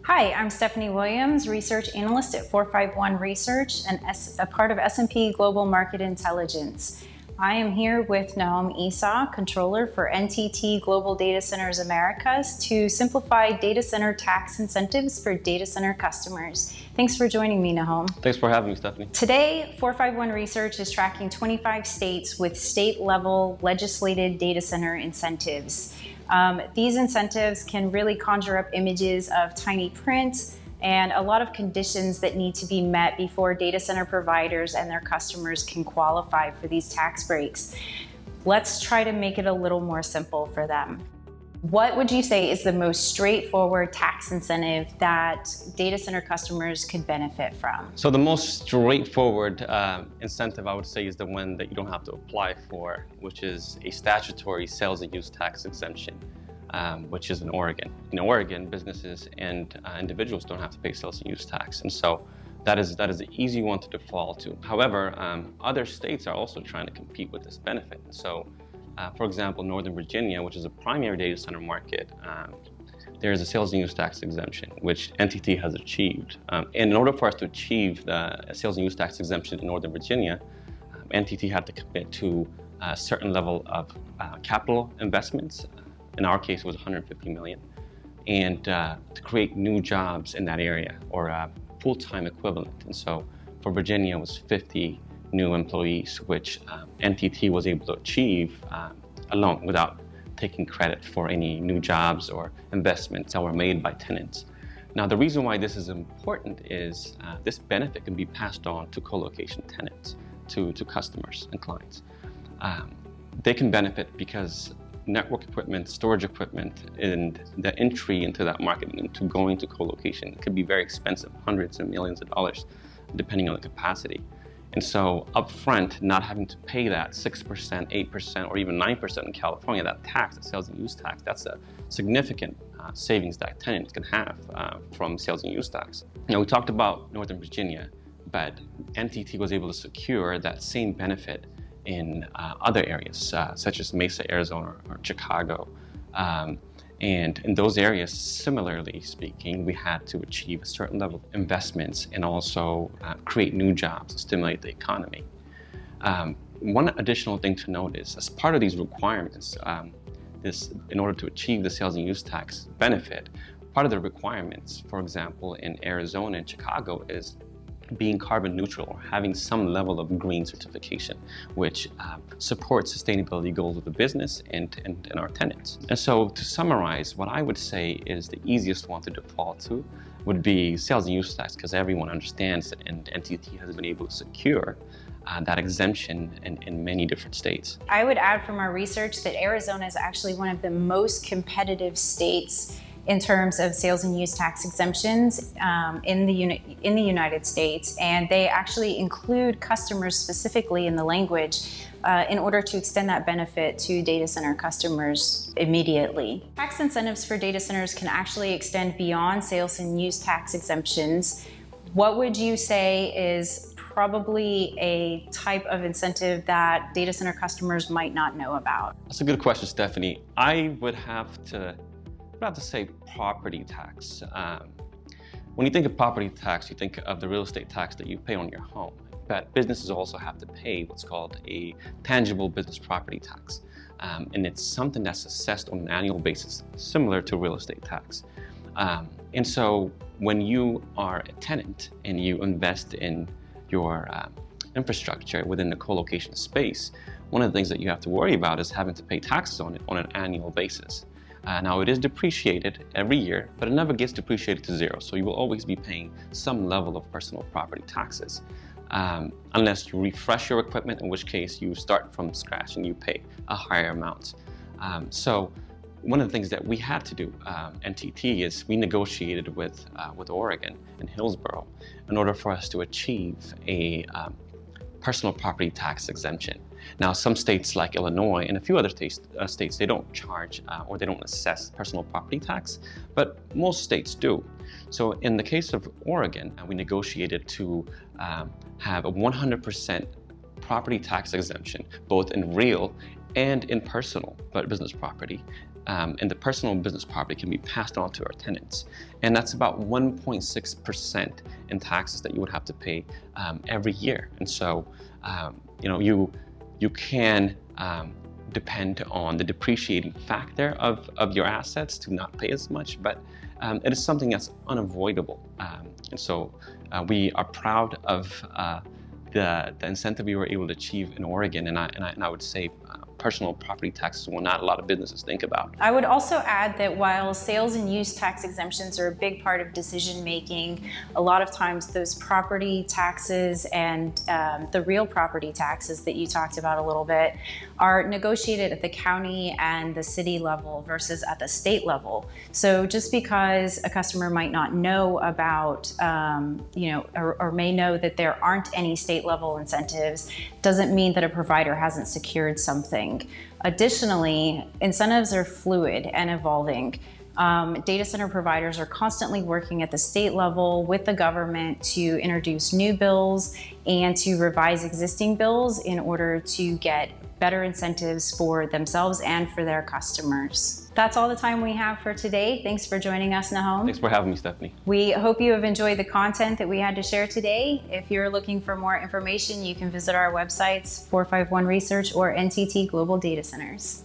Hi, I'm Stefanie Williams, research analyst at 451 Research and a part of S&P Global Market Intelligence. I am here with Nahom Essaw, controller for NTT Global Data Centers Americas, to simplify data center tax incentives for data center customers. Thanks for joining me, Nahom. Thanks for having me, Stephanie. Today, 451 Research is tracking 25 states with state-level legislated data center incentives. These incentives can really conjure up images of tiny print and a lot of conditions that need to be met before data center providers and their customers can qualify for these tax breaks. Let's try to make it a little more simple for them. What would you say is the most straightforward tax incentive that data center customers could benefit from? So the most straightforward incentive, I would say, is the one that you don't have to apply for, which is a statutory sales and use tax exemption, which is in Oregon. In Oregon, businesses and individuals don't have to pay sales and use tax, and so that is an easy one to default to. However, other states are also trying to compete with this benefit. So, for example, Northern Virginia, which is a primary data center market, there is a sales and use tax exemption, which NTT has achieved. And in order for us to achieve the sales and use tax exemption in Northern Virginia, NTT had to commit to a certain level of capital investments. In our case, it was $150 million, and to create new jobs in that area, or a full-time equivalent. And so for Virginia, it was 50 new employees, which NTT was able to achieve alone without taking credit for any new jobs or investments that were made by tenants. Now, the reason why this is important is this benefit can be passed on to co-location tenants, to customers and clients. They can benefit because network equipment, storage equipment, and the entry into that market, into going to co-location, could be very expensive, hundreds of millions of dollars, depending on the capacity. And so upfront, not having to pay that 6%, 8%, or even 9% in California, that tax, the sales and use tax, that's a significant savings that tenants can have from sales and use tax. Now, we talked about Northern Virginia, but NTT was able to secure that same benefit in other areas, such as Mesa, Arizona, or Chicago. And in those areas, similarly speaking, we had to achieve a certain level of investments and also create new jobs to stimulate the economy. One additional thing to note is, as part of these requirements, in order to achieve the sales and use tax benefit, part of the requirements, for example, in Arizona and Chicago, is being carbon neutral or having some level of green certification, which supports sustainability goals of the business and our tenants. And so, to summarize, what I would say is the easiest one to default to would be sales and use tax, because everyone understands that, and NTT has been able to secure that exemption in many different states. I would add from our research that Arizona is actually one of the most competitive states in terms of sales and use tax exemptions in the United States, and they actually include customers specifically in the language in order to extend that benefit to data center customers immediately. Tax incentives for data centers can actually extend beyond sales and use tax exemptions. What would you say is probably a type of incentive that data center customers might not know about? That's a good question, Stephanie. I would have to say property tax. When you think of property tax, you think of the real estate tax that you pay on your home. But businesses also have to pay what's called a tangible business property tax. And it's something that's assessed on an annual basis, similar to real estate tax. And so when you are a tenant and you invest in your infrastructure within the co-location space, one of the things that you have to worry about is having to pay taxes on it on an annual basis. Now, it is depreciated every year, but it never gets depreciated to zero. So you will always be paying some level of personal property taxes, unless you refresh your equipment, in which case you start from scratch and you pay a higher amount. So one of the things that we had to do, NTT, is we negotiated with Oregon and Hillsborough in order for us to achieve a personal property tax exemption. Now, some states like Illinois and a few other states, they don't charge or they don't assess personal property tax, but most states do. So in the case of Oregon, we negotiated to have a 100% property tax exemption, both in real and in personal but business property. And the personal and business property can be passed on to our tenants. And that's about 1.6% in taxes that you would have to pay every year. And so, you can depend on the depreciating factor of your assets to not pay as much, but it is something that's unavoidable. And so we are proud of the incentive we were able to achieve in Oregon, and I would say personal property taxes will not a lot of businesses think about. I would also add that while sales and use tax exemptions are a big part of decision making, a lot of times those property taxes and the real property taxes that you talked about a little bit are negotiated at the county and the city level versus at the state level. So just because a customer might not know about, or may know that there aren't any state level incentives, doesn't mean that a provider hasn't secured something. Additionally, incentives are fluid and evolving. Data center providers are constantly working at the state level with the government to introduce new bills and to revise existing bills in order to get better incentives for themselves and for their customers. That's all the time we have for today. Thanks for joining us, Nahom. Thanks for having me, Stephanie. We hope you have enjoyed the content that we had to share today. If you're looking for more information, you can visit our websites, 451 Research or NTT Global Data Centers.